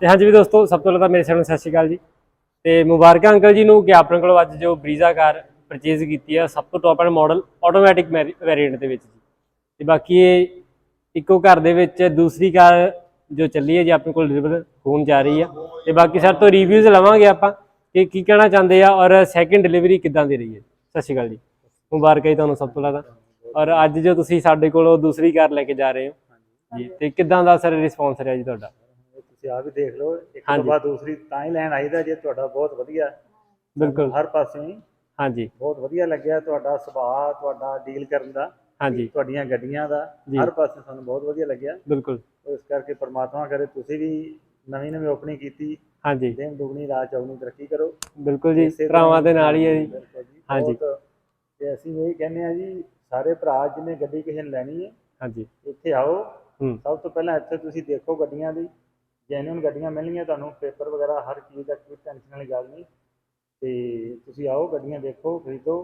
ਤੇ ਹਾਂਜੀ ਵੀ ਦੋਸਤੋ, ਸਭ ਤੋਂ ਪਹਿਲਾਂ ਮੇਰੇ ਸਾਰਿਆਂ ਨੂੰ ਸਤਿ ਸ਼੍ਰੀ ਅਕਾਲ ਜੀ ਤੇ ਮੁਬਾਰਕਾਂ ਅੰਕਲ ਜੀ ਨੂੰ ਕਿ ਆਪਣੇ ਕੋਲੋਂ ਅੱਜ ਜੋ ਬਰੀਜ਼ਾ ਕਾਰ ਪਰਚੇਜ਼ ਕੀਤੀ ਆ ਸਭ ਤੋਂ top end model automatic variant ਦੇ ਵਿੱਚ ਜੀ। ਤੇ ਬਾਕੀ ਇਹ ਇੱਕੋ ਘਰ ਦੇ ਵਿੱਚ ਦੂਸਰੀ ਕਾਰ ਜੋ ਚੱਲੀ ਹੈ ਜੀ ਆਪਣੇ ਕੋਲ ਡਿਲੀਵਰ ਹੋਣ ਜਾ ਰਹੀ ਆ। ਤੇ ਬਾਕੀ ਸਰ ਤੋਂ ਰਿਵਿਊਜ਼ ਲਵਾਂਗੇ ਆਪਾਂ ਕਿ ਕੀ ਕਹਿਣਾ ਚਾਹੁੰਦੇ ਆ ਔਰ ਸੈਕਿੰਡ ਡਿਲੀਵਰੀ ਕਿੱਦਾਂ ਦੀ ਰਹੀ ਹੈ। ਸਤਿ ਸ਼੍ਰੀ ਅਕਾਲ ਜੀ, ਮੁਬਾਰਕਾਂ ਜੀ ਤੁਹਾਨੂੰ ਸਭ ਤੋਂ ਪਹਿਲਾਂ। ਔਰ ਅੱਜ ਜੋ ਤੁਸੀਂ ਸਾਡੇ ਕੋਲੋਂ ਦੂਸਰੀ ਕਾਰ ਲੈ ਕੇ ਜਾ ਰਹੇ ਹੋ ਜੀ, ਤੇ ਕਿੱਦਾਂ ਦਾ ਸਰ ਰਿਸਪੌਂਸ ਰਿਹਾ ਜੀ ਤੁਹਾਡਾ? ਤੁਸੀਂ ਆਪ ਹੀ ਦੇਖ ਲਓ, ਇੱਕ ਤੋਂ ਬਾਅਦ ਦੂਸਰੀ ਤਾਂ ਹੀ ਲੈਣ ਆਈਦਾ ਜੇ ਤੁਹਾਡਾ ਬਹੁਤ ਵਧੀਆ, ਬਿਲਕੁਲ ਹਰ ਪਾਸੇ ਹੀ ਹਾਂਜੀ ਬਹੁਤ ਵਧੀਆ ਲੱਗਿਆ ਤੁਹਾਡਾ ਸੁਭਾਅ, ਤੁਹਾਡਾ ਡੀਲ ਕਰਨ ਦਾ, ਹਾਂਜੀ ਤੁਹਾਡੀਆਂ ਗੱਡੀਆਂ ਦਾ ਜੀ। ਹਰ ਪਾਸੇ ਸਾਨੂੰ ਬਹੁਤ ਵਧੀਆ ਲੱਗਿਆ। ਬਿਲਕੁਲ ਇਸ ਕਰਕੇ ਪ੍ਰਮਾਤਮਾ ਕਰੇ ਤੁਸੀਂ ਵੀ ਨਵੀਂ ਓਪਨਿੰਗ ਕੀਤੀ, ਹਾਂਜੀ ਦਿਨ ਦੁਗਣੀ ਰਾਤ ਚੌਗੁਣੀ ਤਰੱਕੀ ਕਰੋ। ਬਿਲਕੁਲ ਜੀ, ਭਰਾਵਾਂ ਦੇ ਨਾਲ ਹੀ ਹੈ ਜੀ। ਬਿਲਕੁਲ ਜੀ, ਹਾਂਜੀ ਤੇ ਅਸੀਂ ਇਹ ਕਹਿੰਦੇ ਆ ਜੀ, ਸਾਰੇ ਭਰਾ ਜਿਹਨੇ ਗੱਡੀ ਕਿਸੇ ਨੇ ਲੈਣੀ ਹੈ ਹਾਂਜੀ ਇੱਥੇ ਆਓ। ਸਭ ਤੋਂ ਪਹਿਲਾਂ ਇੱਥੇ ਤੁਸੀਂ ਦੇਖੋ ਗੱਡੀਆਂ ਦੀ, ਜੈਨੂਅਨ ਗੱਡੀਆਂ ਮਿਲਣਗੀਆਂ ਤੁਹਾਨੂੰ, ਪੇਪਰ ਵਗੈਰਾ ਹਰ ਚੀਜ਼ ਦਾ ਕੋਈ ਟੈਨਸ਼ਨ ਵਾਲੀ ਗੱਲ ਨਹੀਂ। ਤੇ ਤੁਸੀਂ ਆਓ, ਗੱਡੀਆਂ ਦੇਖੋ, ਖਰੀਦੋ।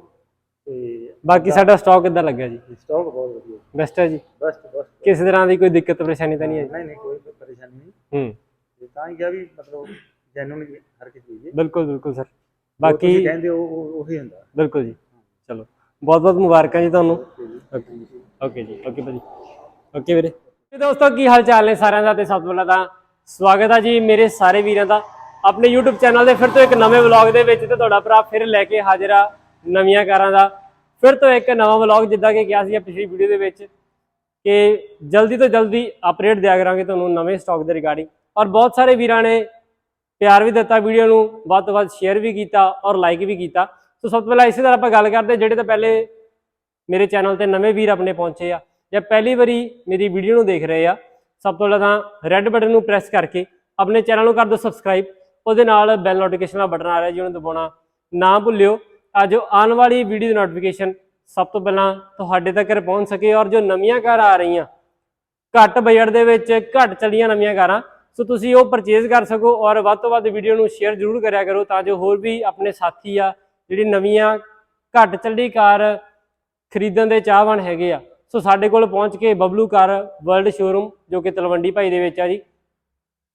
ਤੇ ਬਾਕੀ ਸਾਡਾ ਸਟਾਕ ਕਿੱਦਾਂ ਲੱਗਿਆ ਜੀ? ਸਟਾਕ ਬਹੁਤ ਵਧੀਆ, ਬੈਸਟ ਹੈ ਜੀ। ਬਸ ਕਿਸੇ ਤਰ੍ਹਾਂ ਦੀ ਕੋਈ ਦਿੱਕਤ ਪਰੇਸ਼ਾਨੀ ਤਾਂ ਨਹੀਂ ਹੈ ਜੀ? ਨਹੀਂ ਕੋਈ ਪਰੇਸ਼ਾਨੀ ਨਹੀਂ। ਤੇ ਤਾਂ ਹੀ ਕਿਹਾ ਵੀ ਮਤਲਬ ਜੈਨੂਅਨ ਹਰ ਕਿਸੇ ਚੀਜ਼ ਬਿਲਕੁਲ ਸਰ। ਬਾਕੀ ਕਹਿੰਦੇ ਉਹੀ ਹੁੰਦਾ। ਬਿਲਕੁਲ ਜੀ, ਚਲੋ ਬਹੁਤ ਬਹੁਤ ਮੁਬਾਰਕਾਂ ਜੀ ਤੁਹਾਨੂੰ। ਓਕੇ ਜੀ, ਓਕੇ ਭਾਜੀ, ਓਕੇ ਵੀਰੇ। ਤੇ ਦੋਸਤੋ ਕੀ ਹਾਲ ਚਾਲ ਨੇ ਸਾਰਿਆਂ ਦਾ? ਤੇ ਸਭ ਤੋਂ ਪਹਿਲਾਂ ਤਾਂ ਸਵਾਗਤ ਹੈ ਜੀ ਮੇਰੇ ਸਾਰੇ ਵੀਰਾਂ ਦਾ ਆਪਣੇ YouTube ਚੈਨਲ ਦੇ ਫਿਰ ਤੋਂ ਇੱਕ ਨਵੇਂ ਵਲੌਗ ਦੇ ਵਿੱਚ। ਤੇ ਤੁਹਾਡਾ ਭਰਾ ਫਿਰ ਲੈ ਕੇ ਹਾਜ਼ਰ ਆ ਨਵੀਆਂ ਕਾਰਾਂ ਦਾ ਫਿਰ ਤੋਂ ਇੱਕ ਨਵਾਂ ਵਲੌਗ। ਜਿੱਦਾਂ ਕਿ ਕਿਹਾ ਸੀ ਪਿਛਲੀ ਵੀਡੀਓ ਦੇ ਵਿੱਚ ਕਿ ਜਲਦੀ ਤੋਂ ਜਲਦੀ ਅਪਡੇਟ ਦਿਆ ਕਰਾਂਗੇ ਤੁਹਾਨੂੰ ਨਵੇਂ ਸਟਾਕ ਦੇ ਰਿਗਾਰਡਿੰਗ। ਔਰ ਬਹੁਤ ਸਾਰੇ ਵੀਰਾਂ ਨੇ ਪਿਆਰ ਵੀ ਦਿੱਤਾ, ਵੀਡੀਓ ਨੂੰ ਵੱਧ ਤੋਂ ਵੱਧ ਸ਼ੇਅਰ ਵੀ ਕੀਤਾ ਔਰ ਲਾਈਕ ਵੀ ਕੀਤਾ। ਸੋ ਸਭ ਤੋਂ ਪਹਿਲਾਂ ਇਸੇ ਤਰ੍ਹਾਂ ਆਪਾਂ ਗੱਲ ਕਰਦੇ ਜਿਹੜੇ ਤਾਂ ਪਹਿਲੇ ਮੇਰੇ ਚੈਨਲ ਤੇ ਨਵੇਂ ਵੀਰ ਆਪਣੇ ਪਹੁੰਚੇ ਆ ਜਾਂ ਪਹਿਲੀ ਵਾਰੀ ਮੇਰੀ ਵੀਡੀਓ ਨੂੰ ਦੇਖ ਰਹੇ ਆ, ਸਭ ਤੋਂ ਪਹਿਲਾਂ ਤਾਂ ਰੈੱਡ ਬਟਨ ਨੂੰ ਪ੍ਰੈਸ ਕਰਕੇ ਆਪਣੇ ਚੈਨਲ ਨੂੰ ਕਰ ਦਿਓ ਸਬਸਕ੍ਰਾਈਬ। ਉਹਦੇ ਨਾਲ ਬੈਲ ਨੋਟੀਫਿਕੇਸ਼ਨ ਦਾ ਬਟਨ ਆ ਰਿਹਾ ਜਿਹਨੂੰ ਦਬਾਉਣਾ ਨਾ ਭੁੱਲਿਓ, ਤਾਂ ਜੋ ਆਉਣ ਵਾਲੀ ਵੀਡੀਓ ਦੀ ਨੋਟੀਫਿਕੇਸ਼ਨ ਸਭ ਤੋਂ ਪਹਿਲਾਂ ਤੁਹਾਡੇ ਤੱਕ ਪਹੁੰਚ ਸਕੇ। ਔਰ ਜੋ ਨਵੀਆਂ ਕਾਰਾਂ ਆ ਰਹੀਆਂ ਘੱਟ ਬਜਟ ਦੇ ਵਿੱਚ, ਘੱਟ ਚੱਲੀਆਂ ਨਵੀਆਂ ਕਾਰਾਂ, ਸੋ ਤੁਸੀਂ ਉਹ ਪਰਚੇਜ਼ ਕਰ ਸਕੋ। ਔਰ ਵੱਧ ਤੋਂ ਵੱਧ ਵੀਡੀਓ ਨੂੰ ਸ਼ੇਅਰ ਜ਼ਰੂਰ ਕਰਿਆ ਕਰੋ ਤਾਂ ਜੋ ਹੋਰ ਵੀ ਆਪਣੇ ਸਾਥੀ ਆ ਜਿਹੜੀ ਨਵੀਆਂ ਘੱਟ ਚੱਲੀ ਕਾਰ ਖਰੀਦਣ ਦੇ ਚਾਹਵਾਨ ਹੈਗੇ ਆ, ਸੋ ਸਾਡੇ ਕੋਲ ਪਹੁੰਚ ਕੇ ਬਬਲੂ ਕਾਰ ਵਰਲਡ ਸ਼ੋਰੂਮ ਜੋ ਕਿ ਤਲਵੰਡੀ ਭਾਈ ਦੇ ਵਿੱਚ ਆ ਜੀ,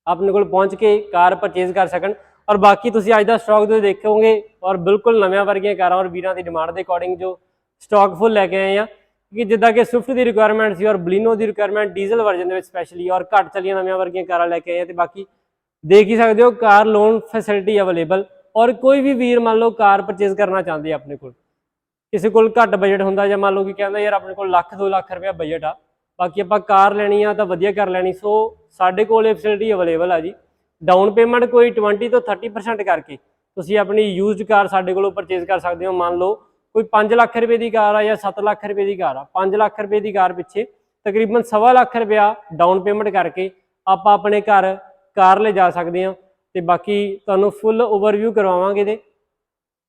ਆਪਣੇ ਕੋਲ ਪਹੁੰਚ ਕੇ ਕਾਰ ਪਰਚੇਜ਼ ਕਰ ਸਕਣ। ਔਰ ਬਾਕੀ ਤੁਸੀਂ ਅੱਜ ਦਾ ਸਟਾਕ ਜੋ ਦੇਖੋਗੇ ਔਰ ਬਿਲਕੁਲ ਨਵਿਆਂ ਵਰਗੀਆਂ ਕਾਰਾਂ ਔਰ ਵੀਰਾਂ ਦੀ ਡਿਮਾਂਡ ਦੇ ਅਕੋਰਡਿੰਗ ਜੋ ਸਟਾਕ ਫੁੱਲ ਲੈ ਕੇ ਆਏ ਆ, ਕਿ ਜਿੱਦਾਂ ਕਿ ਸਵਿਫਟ ਦੀ ਰਿਕੁਆਇਰਮੈਂਟ ਸੀ ਔਰ ਬਲੀਨੋ ਦੀ ਰਿਕੁਆਇਰਮੈਂਟ ਡੀਜ਼ਲ ਵਰਜਨ ਦੇ ਵਿੱਚ ਸਪੈਸ਼ਲੀ, ਔਰ ਘੱਟ ਚੱਲੀਆਂ ਨਵੀਆਂ ਵਰਗੀਆਂ ਕਾਰਾਂ ਲੈ ਕੇ ਆਏ ਆ। ਤੇ ਬਾਕੀ ਦੇਖ ਹੀ ਸਕਦੇ ਹੋ ਕਾਰ ਲੋਨ ਫੈਸਿਲਿਟੀ ਅਵੇਲੇਬਲ। ਔਰ ਕੋਈ ਵੀ ਵੀਰ ਮੰਨ ਲਓ ਕਾਰ ਪਰਚੇਜ਼ ਕਰਨਾ ਚਾਹੁੰਦੇ ਆ, ਆਪਣੇ ਕੋਲ ਕਿਸੇ ਕੋਲ ਘੱਟ ਬਜਟ ਹੁੰਦਾ ਜਾਂ ਮੰਨ ਲਓ ਕਿ ਕਹਿੰਦਾ ਯਾਰ ਆਪਣੇ ਕੋਲ ਲੱਖ 2 ਲੱਖ ਰੁਪਇਆ ਬਜਟ ਆ, ਬਾਕੀ ਆਪਾਂ ਕਾਰ ਲੈਣੀ ਆ ਤਾਂ ਵਧੀਆ ਕਰ ਲੈਣੀ, ਸੋ ਸਾਡੇ ਕੋਲ ਇਹ ਫੈਸਿਲਿਟੀ ਅਵੇਲੇਬਲ ਆ ਜੀ। ਡਾਊਨ ਪੇਮੈਂਟ ਕੋਈ 20 ਤੋਂ 30% ਕਰਕੇ ਤੁਸੀਂ ਆਪਣੀ ਯੂਜ਼ਡ ਕਾਰ ਸਾਡੇ ਕੋਲੋਂ ਪਰਚੇਜ਼ ਕਰ ਸਕਦੇ ਹੋ। ਮੰਨ ਲਓ ਕੋਈ 5 ਲੱਖ ਰੁਪਏ ਦੀ ਕਾਰ ਆ ਜਾਂ 7 ਲੱਖ ਰੁਪਏ ਦੀ ਕਾਰ ਆ, 5 ਲੱਖ ਰੁਪਏ ਦੀ ਕਾਰ ਪਿੱਛੇ ਤਕਰੀਬਨ 1.25 ਲੱਖ ਰੁਪਇਆ ਡਾਊਨ ਪੇਮੈਂਟ ਕਰਕੇ ਆਪਾਂ ਆਪਣੇ ਘਰ ਕਾਰ ਲੈ ਜਾ ਸਕਦੇ ਹਾਂ। ਤੇ ਬਾਕੀ ਤੁਹਾਨੂੰ ਫੁੱਲ ਓਵਰਵਿਊ ਕਰਵਾਵਾਂਗੇ ਦੇ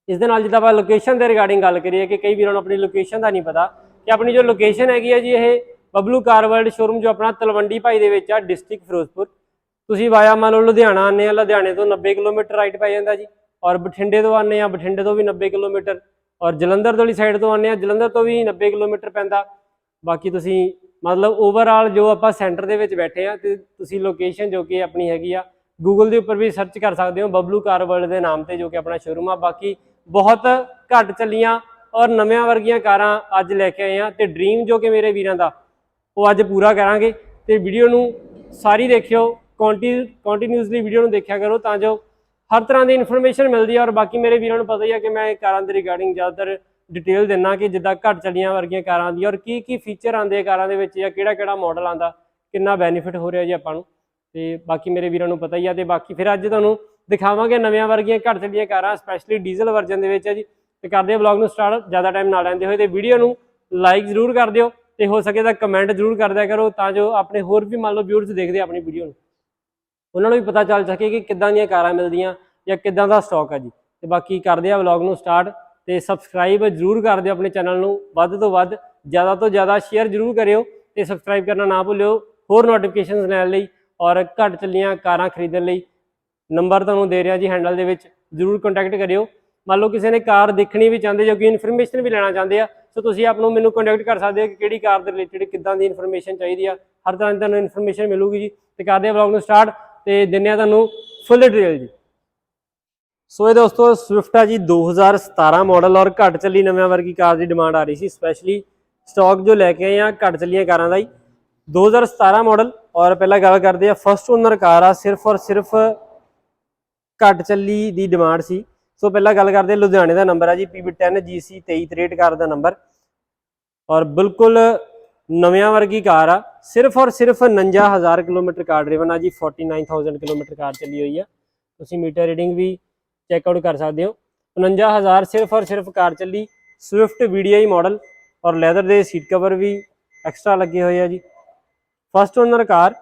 ਇਸ ਦੇ ਨਾਲ। ਜਿੱਦਾਂ ਆਪਾਂ ਲੋਕੇਸ਼ਨ ਦੇ ਰਿਗਾਰਡਿੰਗ ਗੱਲ ਕਰੀਏ ਕਿ ਕਈ ਵੀਰਾਂ ਨੂੰ ਆਪਣੀ ਲੋਕੇਸ਼ਨ ਦਾ ਨਹੀਂ ਪਤਾ, ਕਿ ਆਪਣੀ ਜੋ ਲੋਕੇਸ਼ਨ ਹੈਗੀ ਹੈ ਜੀ ਇਹ ਬਬਲੂ ਕਾਰ ਵਰਲਡ ਸ਼ੋਰੂਮ ਜੋ ਆਪਣਾ ਤਲਵੰਡੀ ਭਾਈ ਦੇ ਵਿੱਚ ਆ, ਡਿਸਟ੍ਰਿਕਟ ਫਿਰੋਜ਼ਪੁਰ। ਤੁਸੀਂ ਵਾਇਆ ਮੰਨ ਲਓ ਲੁਧਿਆਣਾ ਆਉਂਦੇ ਆ, ਲੁਧਿਆਣੇ ਤੋਂ 90 ਕਿਲੋਮੀਟਰ ਰਾਈਟ ਪੈ ਜਾਂਦਾ ਜੀ। ਔਰ ਬਠਿੰਡੇ ਤੋਂ ਆਉਂਦੇ ਆ, ਬਠਿੰਡੇ ਤੋਂ ਵੀ 90 ਕਿਲੋਮੀਟਰ। ਔਰ ਜਲੰਧਰ ਵਾਲੀ ਸਾਈਡ ਤੋਂ ਆਉਂਦੇ ਆ, ਜਲੰਧਰ ਤੋਂ ਵੀ 90 ਕਿਲੋਮੀਟਰ ਪੈਂਦਾ। ਬਾਕੀ ਤੁਸੀਂ ਮਤਲਬ ਓਵਰਆਲ ਜੋ ਆਪਾਂ ਸੈਂਟਰ ਦੇ ਵਿੱਚ ਬੈਠੇ ਆ, ਤੇ ਤੁਸੀਂ ਲੋਕੇਸ਼ਨ ਜੋ ਕਿ ਆਪਣੀ ਹੈਗੀ ਆ ਗੂਗਲ ਦੇ ਉੱਪਰ ਵੀ ਸਰਚ ਕਰ ਸਕਦੇ ਹੋ ਬਬਲੂ ਕਾਰ ਵਰਲਡ ਦੇ ਨਾਮ ਤੇ ਜੋ ਕਿ ਆਪਣਾ ਸ਼ੋਰੂਮ ਆ। ਬਾਕੀ ਬਹੁਤ ਘੱਟ ਚੱਲੀਆਂ ਔਰ ਨਵਿਆਂ ਵਰਗੀਆਂ ਕਾਰਾਂ ਅੱਜ ਲੈ ਕੇ ਆਏ ਆ, ਤੇ ਡ੍ਰੀਮ ਜੋ ਕਿ ਮੇਰੇ ਵੀਰਾਂ ਦਾ ਉਹ ਅੱਜ ਪੂਰਾ ਕਰਾਂਗੇ। ਤੇ ਵੀਡੀਓ ਨੂੰ ਸਾਰੀ ਦੇਖਿਓ, ਕੰਟੀਨਿਊਸਲੀ ਵੀਡੀਓ ਨੂੰ ਦੇਖਿਆ ਕਰੋ ਤਾਂ ਜੋ ਹਰ ਤਰ੍ਹਾਂ ਦੀ ਇਨਫੋਰਮੇਸ਼ਨ ਮਿਲਦੀ ਹੈ। ਔਰ ਬਾਕੀ ਮੇਰੇ ਵੀਰਾਂ ਨੂੰ ਪਤਾ ਹੀ ਆ ਕਿ ਮੈਂ ਕਾਰਾਂ ਦੇ ਰਿਗਾਰਡਿੰਗ ਜ਼ਿਆਦਾਤਰ ਡਿਟੇਲ ਦਿੰਦਾ ਕਿ ਜਿੱਦਾਂ ਘੱਟ ਚੱਲੀਆਂ ਵਰਗੀਆਂ ਕਾਰਾਂ ਦੀ ਔਰ ਕੀ ਫੀਚਰ ਆਉਂਦੇ ਆ ਕਾਰਾਂ ਦੇ ਵਿੱਚ, ਜਾਂ ਕਿਹੜਾ ਮਾਡਲ ਆਉਂਦਾ, ਕਿੰਨਾ ਬੈਨੀਫਿਟ ਹੋ ਰਿਹਾ ਜੀ ਆਪਾਂ ਨੂੰ। ਤੇ ਬਾਕੀ ਮੇਰੇ ਵੀਰਾਂ ਨੂੰ ਪਤਾ ਹੀ ਆ। ਤੇ ਬਾਕੀ ਫਿਰ ਅੱਜ ਤੁਹਾਨੂੰ ਦਿਖਾਵਾਂਗੇ ਨਵਿਆਂ ਵਰਗੀਆਂ ਘੱਟ ਚੱਲੀਆਂ ਕਾਰਾਂ, ਸਪੈਸ਼ਲੀ ਡੀਜ਼ਲ ਵਰਜਨ ਦੇ ਵਿੱਚ ਹੈ ਜੀ। ਤੇ ਕਰਦੇ ਆ ਵਲੌਗ ਨੂੰ ਸਟਾਰਟ, ਜ਼ਿਆਦਾ ਟਾਈਮ ਨਾ ਲੈਂਦੇ ਹੋਏ। ਤੇ ਵੀਡੀਓ ਨੂੰ ਲਾਈਕ ਜ਼ਰੂਰ ਕਰ ਦਿਓ ਤੇ ਹੋ ਸਕੇ ਤਾਂ ਕਮੈਂਟ ਜ਼ਰੂਰ ਕਰ ਦਿਆ ਕਰੋ ਤਾਂ ਜੋ ਆਪਣੇ ਹੋਰ ਵੀ ਮੰਨ ਲਓ ਵਿਊਅਰਸ ਦੇਖਦੇ ਆਪਣੀ ਵੀਡੀਓ ਨੂੰ, ਉਹਨਾਂ ਨੂੰ ਵੀ ਪਤਾ ਚੱਲ ਸਕੇ ਕਿ ਕਿੱਦਾਂ ਦੀਆਂ ਕਾਰਾਂ ਮਿਲਦੀਆਂ ਜਾਂ ਕਿੱਦਾਂ ਦਾ ਸਟਾਕ ਆ ਜੀ। ਤੇ ਬਾਕੀ ਕਰਦੇ ਆ ਵਲੌਗ ਨੂੰ ਸਟਾਰਟ, ਤੇ ਸਬਸਕ੍ਰਾਈਬ ਜ਼ਰੂਰ ਕਰ ਦਿਓ ਆਪਣੇ ਚੈਨਲ ਨੂੰ, ਵੱਧ ਤੋਂ ਵੱਧ ਜ਼ਿਆਦਾ ਤੋਂ ਜ਼ਿਆਦਾ ਸ਼ੇਅਰ ਜ਼ਰੂਰ ਕਰਿਓ ਤੇ ਸਬਸਕ੍ਰਾਈਬ ਕਰਨਾ ਨਾ ਭੁੱਲਿਓ ਹੋਰ ਨੋਟੀਫਿਕੇਸ਼ਨਸ ਲੈਣ ਲਈ। ਔਰ ਘੱਟ ਚੱਲੀਆਂ ਕਾਰਾਂ ਖਰੀਦਣ ਲਈ ਨੰਬਰ ਤੁਹਾਨੂੰ ਦੇ ਰਿਹਾ ਜੀ ਹੈਂਡਲ ਦੇ ਵਿੱਚ, ਜ਼ਰੂਰ ਕੰਟੈਕਟ ਕਰਿਓ। ਮੰਨ ਲਓ ਕਿਸੇ ਨੇ ਕਾਰ ਦੇਖਣੀ ਵੀ ਚਾਹੁੰਦੇ ਜੋ ਕਿ ਇਨਫੋਰਮੇਸ਼ਨ ਵੀ ਲੈਣਾ ਚਾਹੁੰਦੇ ਆ, ਸੋ ਤੁਸੀਂ ਆਪ ਨੂੰ ਮੈਨੂੰ ਕੰਟੈਕਟ ਕਰ ਸਕਦੇ ਹੋ ਕਿ ਕਿਹੜੀ ਕਾਰ ਦੇ ਰਿਲੇਟਡ ਕਿੱਦਾਂ ਦੀ ਇਨਫੋਰਮੇਸ਼ਨ ਚਾਹੀਦੀ ਆ, ਹਰ ਤਰ੍ਹਾਂ ਦੀ ਤੁਹਾਨੂੰ ਇਨਫੋਰਮੇਸ਼ਨ ਮਿਲੂਗੀ ਜੀ। ਤੇ ਕਰਦੇ ਆ ਵਲੌਗ ਨੂੰ ਸਟਾਰਟ, ਤੇ ਦਿੰਨੇ ਆ ਤੁਹਾਨੂੰ ਫੁੱਲ ਡਿਟੇਲ ਜੀ। ਸੋ ਇਹ ਦੋਸਤੋ ਸਵਿਫਟ ਆ ਜੀ 2017 ਮਾਡਲ ਔਰ ਘੱਟ ਚੱਲੀ ਨਵਿਆਂ ਵਰਗੀ ਕਾਰ ਦੀ ਡਿਮਾਂਡ ਆ ਰਹੀ ਸੀ, ਸਪੈਸ਼ਲੀ ਸਟਾਕ ਜੋ ਲੈ ਕੇ ਆਏ ਆ ਘੱਟ ਚੱਲੀਆਂ ਕਾਰਾਂ ਦਾ ਹੀ 2017 ਮਾਡਲ। ਔਰ ਪਹਿਲਾਂ ਗੱਲ ਕਰਦੇ ਆ ਫਸਟ ਓਨਰ ਕਾਰ ਆ, ਸਿਰਫ ਔਰ ਸਿਰਫ ਘੱਟ ਚੱਲੀ ਦੀ ਡਿਮਾਂਡ ਸੀ। ਸੋ ਪਹਿਲਾਂ ਗੱਲ ਕਰਦੇ ਲੁਧਿਆਣੇ ਦਾ ਨੰਬਰ ਆ ਜੀ PB10 GC 2363 ਕਾਰ ਦਾ ਨੰਬਰ ਔਰ ਬਿਲਕੁਲ ਨਵਿਆਂ ਵਰਗੀ ਕਾਰ ਆ, ਸਿਰਫ ਔਰ ਸਿਰਫ 49,000 ਕਿਲੋਮੀਟਰ ਕਾਰ ਡਰਿਵਨ ਆ ਜੀ, 49,000 ਕਿਲੋਮੀਟਰ ਕਾਰ ਚੱਲੀ ਹੋਈ ਆ। ਤੁਸੀਂ ਮੀਟਰ ਰੀਡਿੰਗ ਵੀ ਚੈੱਕ ਆਊਟ ਕਰ ਸਕਦੇ ਹੋ। 49,000 ਸਿਰਫ ਔਰ ਸਿਰਫ ਕਾਰ ਚੱਲੀ, ਸਵਿਫਟ VDI ਮਾਡਲ ਔਰ ਲੈਦਰ ਦੇ ਸੀਟ ਕਵਰ ਵੀ ਐਕਸਟਰਾ ਲੱਗੇ ਹੋਏ ਆ ਜੀ। First owner car,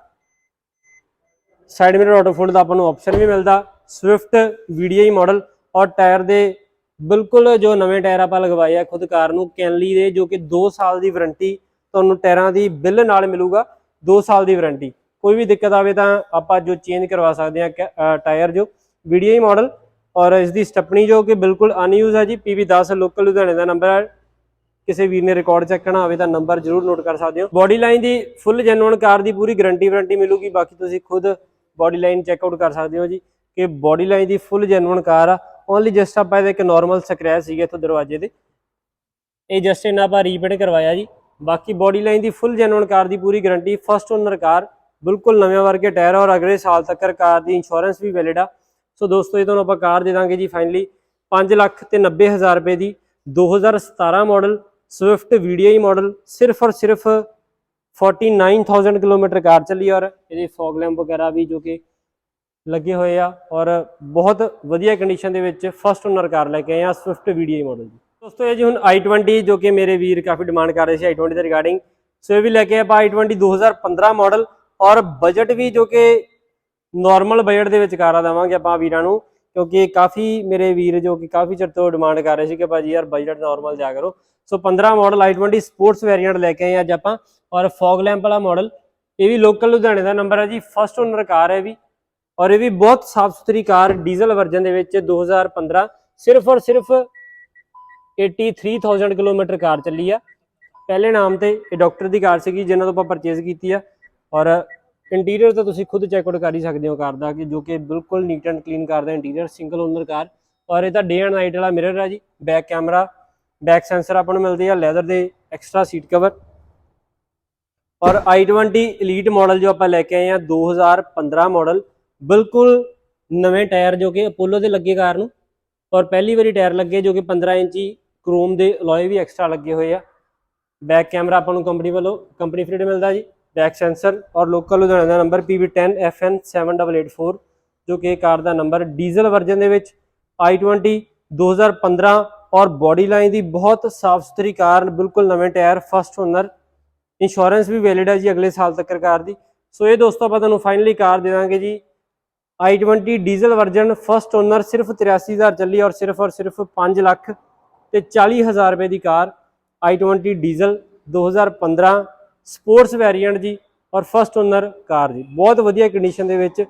side mirror auto fold ਦਾ ਆਪਾਂ ਨੂੰ ਆਪਸ਼ਨ ਵੀ ਮਿਲਦਾ। ਸਵਿਫਟ VDI ਮਾਡਲ ਔਰ ਟਾਇਰ ਦੇ ਬਿਲਕੁਲ ਜੋ ਨਵੇਂ ਟਾਇਰ ਆਪਾਂ ਲਗਵਾਏ ਆ ਖੁਦ ਕਾਰ ਨੂੰ ਕੈਨਲੀ ਦੇ, ਜੋ ਕਿ 2 ਸਾਲ ਦੀ ਵਾਰੰਟੀ ਤੁਹਾਨੂੰ ਟਾਇਰਾਂ ਦੀ ਬਿੱਲ ਨਾਲ ਮਿਲੂਗਾ। 2 ਸਾਲ ਦੀ ਵਾਰੰਟੀ, ਕੋਈ ਵੀ ਦਿੱਕਤ ਆਵੇ ਤਾਂ ਆਪਾਂ ਜੋ ਚੇਂਜ ਕਰਵਾ ਸਕਦੇ ਆ ਟਾਇਰ ਜੋ VDI ਮਾਡਲ। ਔਰ ਇਸ ਦੀ ਸਟੱਪਣੀ ਜੋ ਕਿ ਬਿਲਕੁਲ ਅਨਯੂਜ਼ ਹੈ ਜੀ, PB10 ਲੋਕਲ ਲੁਧਿਆਣੇ ਦਾ ਨੰਬਰ ਹੈ। ਕਿਸੇ ਵੀਰ ਨੇ ਰਿਕਾਰਡ ਚੈੱਕ ਕਰਨਾ ਹੋਵੇ ਤਾਂ ਨੰਬਰ ਜ਼ਰੂਰ ਨੋਟ ਕਰ ਸਕਦੇ ਹੋ। ਬੋਡੀ ਲਾਈਨ ਦੀ ਫੁੱਲ ਜੈਨੂਅਨ ਕਾਰ ਦੀ ਪੂਰੀ ਗਾਰੰਟੀ ਵਾਰੰਟੀ ਮਿਲੂਗੀ, ਬਾਕੀ ਤੁਸੀਂ ਖੁਦ ਬੋਡੀ ਲਾਈਨ ਚੈੱਕ ਆਊਟ ਕਰ ਸਕਦੇ ਹੋ ਜੀ ਕਿ ਬੋਡੀ ਲਾਈਨ ਦੀ ਫੁੱਲ ਜੈਨੂਅਨ ਕਾਰ ਆ। ਓਨਲੀ ਜਸਟ ਆਪਾਂ ਇਹਦੇ ਇੱਕ ਨਾਰਮਲ ਸਕ੍ਰੈਚ ਸੀਗੇ ਇੱਥੋਂ ਦਰਵਾਜ਼ੇ ਤੇ, ਇਹ ਜਸਟ ਇਹਨਾਂ ਆਪਾਂ ਰੀਪੇਂਟ ਕਰਵਾਇਆ ਜੀ। ਬਾਕੀ ਬੋਡੀ ਲਾਈਨ ਦੀ ਫੁੱਲ ਜੈਨੂਅਨ ਕਾਰ ਦੀ ਪੂਰੀ ਗਾਰੰਟੀ, ਫਸਟ ਓਨਰ ਕਾਰ, ਬਿਲਕੁਲ ਨਵੇਂ ਵਰਗੇ ਟਾਇਰ ਔਰ ਅਗਲੇ ਸਾਲ ਤੱਕ ਕਾਰ ਦੀ ਇੰਸ਼ੋਰੈਂਸ ਵੀ ਵੈਲਿਡ ਆ। ਸੋ ਦੋਸਤੋ ਇਹ ਤੁਹਾਨੂੰ ਆਪਾਂ ਕਾਰ ਦੇ ਦਾਂਗੇ ਜੀ ਫਾਈਨਲੀ 5,90,000 ਰੁਪਏ ਦੀ 2017 ਮਾਡਲ ਸਵਿਫਟ VDI ਮਾਡਲ, ਸਿਰਫ ਔਰ ਸਿਰਫ 49,000 ਕਿਲੋਮੀਟਰ ਕਾਰ ਚੱਲੀ ਔਰ ਇਹਦੇ ਫੌਗ ਲੈਂਪ ਵਗੈਰਾ ਵੀ ਜੋ ਕਿ ਲੱਗੇ ਹੋਏ ਆ ਔਰ ਬਹੁਤ ਵਧੀਆ ਕੰਡੀਸ਼ਨ ਦੇ ਵਿੱਚ ਫਸਟ ਓਨਰ ਕਾਰ ਲੈ ਕੇ ਆਏ ਆ ਸਵਿਫਟ VDI ਮਾਡਲ ਜੀ। ਦੋਸਤੋ ਇਹ ਜੀ ਹੁਣ i20 ਜੋ ਕਿ ਮੇਰੇ ਵੀਰ ਕਾਫੀ ਡਿਮਾਂਡ ਕਰ ਰਹੇ ਸੀ i20 ਦੇ ਰਿਗਾਰਡਿੰਗ, ਸੋ ਇਹ ਵੀ ਲੈ ਕੇ ਆਪਾਂ i20 2015 ਮਾਡਲ ਔਰ ਬਜਟ ਵੀ ਜੋ ਕਿ ਨਾਰਮਲ ਬਜਟ ਦੇ ਵਿੱਚ ਕਾਰਾਂ ਦੇਵਾਂਗੇ ਆਪਾਂ ਵੀਰਾਂ ਨੂੰ, ਕਿਉਂਕਿ ਕਾਫੀ ਮੇਰੇ ਵੀਰ ਜੋ ਕਿ ਕਾਫੀ ਚਿਰ ਤੋਂ ਡਿਮਾਂਡ ਕਰ ਰਹੇ ਸੀ ਕਿ ਭਾਜੀ ਯਾਰ ਬਜਟ ਨਾਰਮਲ ਜਾ ਕਰੋ। ਸੋ 15 ਮਾਡਲ i20 ਸਪੋਰਟਸ ਵੇਰੀਐਂਟ ਲੈ ਕੇ ਆਏ ਅੱਜ ਆਪਾਂ ਔਰ ਫੌਗ ਲੈਂਪ ਵਾਲਾ ਮਾਡਲ, ਇਹ ਵੀ ਲੋਕਲ ਲੁਧਿਆਣੇ ਦਾ ਨੰਬਰ ਹੈ ਜੀ, ਫਸਟ ਓਨਰ ਕਾਰ ਹੈ ਵੀ ਔਰ ਇਹ ਵੀ ਬਹੁਤ ਸਾਫ ਸੁਥਰੀ ਕਾਰ ਡੀਜ਼ਲ ਵਰਜਨ ਦੇ ਵਿੱਚ 2015, ਸਿਰਫ ਔਰ ਸਿਰਫ 83,000 ਕਿਲੋਮੀਟਰ ਕਾਰ ਚੱਲੀ ਆ। ਪਹਿਲੇ ਨਾਮ ਤੇ ਇਹ ਡਾਕਟਰ ਦੀ ਕਾਰ ਸੀਗੀ ਜਿਨ੍ਹਾਂ ਤੋਂ ਆਪਾਂ ਪਰਚੇਜ਼ ਕੀਤੀ ਆ ਔਰ ਇੰਟੀਰੀਅਰ ਤਾਂ ਤੁਸੀਂ ਖੁਦ ਚੈੱਕ ਆਊਟ ਕਰ ਹੀ ਸਕਦੇ ਹੋ ਕਾਰ ਦਾ ਕਿ ਜੋ ਕਿ ਬਿਲਕੁਲ neat and clean car the interior, single owner car ਔਰ ਇਹ ਤਾਂ ਡੇ ਐਂਡ ਨਾਈਟ ਵਾਲਾ ਮਿਰਰ ਆ ਜੀ, ਬੈਕ ਕੈਮਰਾ, ਬੈਕ ਸੈਂਸਰ ਆਪਾਂ ਨੂੰ ਮਿਲਦੇ ਆ, ਲੈਦਰ ਦੇ ਐਕਸਟਰਾ ਸੀਟ ਕਵਰ ਔਰ i20 elite ਮਾਡਲ ਜੋ ਆਪਾਂ ਲੈ ਕੇ ਆਏ ਆ 2015 ਮਾਡਲ, ਬਿਲਕੁਲ ਨਵੇਂ ਟਾਇਰ ਜੋ ਕਿ ਅਪੋਲੋ ਦੇ ਲੱਗੇ ਕਾਰ ਨੂੰ ਔਰ ਪਹਿਲੀ ਵਾਰੀ ਟਾਇਰ ਲੱਗੇ ਜੋ ਕਿ 15 ਇੰਚੀ ਕ੍ਰੋਮ ਦੇ ਅਲੋਏ ਵੀ ਐਕਸਟਰਾ ਲੱਗੇ ਹੋਏ ਆ। ਬੈਕ ਕੈਮਰਾ ਆਪਾਂ ਨੂੰ ਕੰਪਨੀ ਵੱਲੋਂ ਕੰਪਨੀ ਫਿਟ ਮਿਲਦਾ ਜੀ, ਬੈਕ ਸੈਂਸਰ ਔਰ ਲੋਕਲ ਲੁਧਿਆਣਾ ਦਾ ਨੰਬਰ PB10 FN 7884 ਜੋ ਕਿ ਕਾਰ ਦਾ ਨੰਬਰ, ਡੀਜ਼ਲ ਵਰਜਨ ਦੇ ਵਿੱਚ i20 2015 ਔਰ ਬੋਡੀ ਲਾਈਨ ਦੀ ਬਹੁਤ ਸਾਫ ਸੁਥਰੀ ਕਾਰ, ਬਿਲਕੁਲ ਨਵੇਂ ਟਾਇਰ, ਫਸਟ ਓਨਰ, ਇੰਸ਼ੋਰੈਂਸ ਵੀ ਵੈਲਿਡ ਹੈ ਜੀ ਅਗਲੇ ਸਾਲ ਤੱਕ ਕਾਰ ਦੀ। ਸੋ ਇਹ ਦੋਸਤੋ ਆਪਾਂ ਤੁਹਾਨੂੰ ਫਾਈਨਲੀ ਕਾਰ ਦੇ ਦਾਂਗੇ ਜੀ i20 diesel version first owner, ਸਿਰਫ 83,000 ਚੱਲੀ ਔਰ ਸਿਰਫ 5,40,000 ਰੁਪਏ ਦੀ ਕਾਰ i20 ਡੀਜ਼ਲ 2015 ਸਪੋਰਟਸ ਵੇਰੀਐਂਟ ਜੀ ਔਰ ਫਸਟ ਓਨਰ ਕਾਰ ਜੀ, ਬਹੁਤ ਵਧੀਆ ਕੰਡੀਸ਼ਨ ਦੇ ਵਿੱਚ,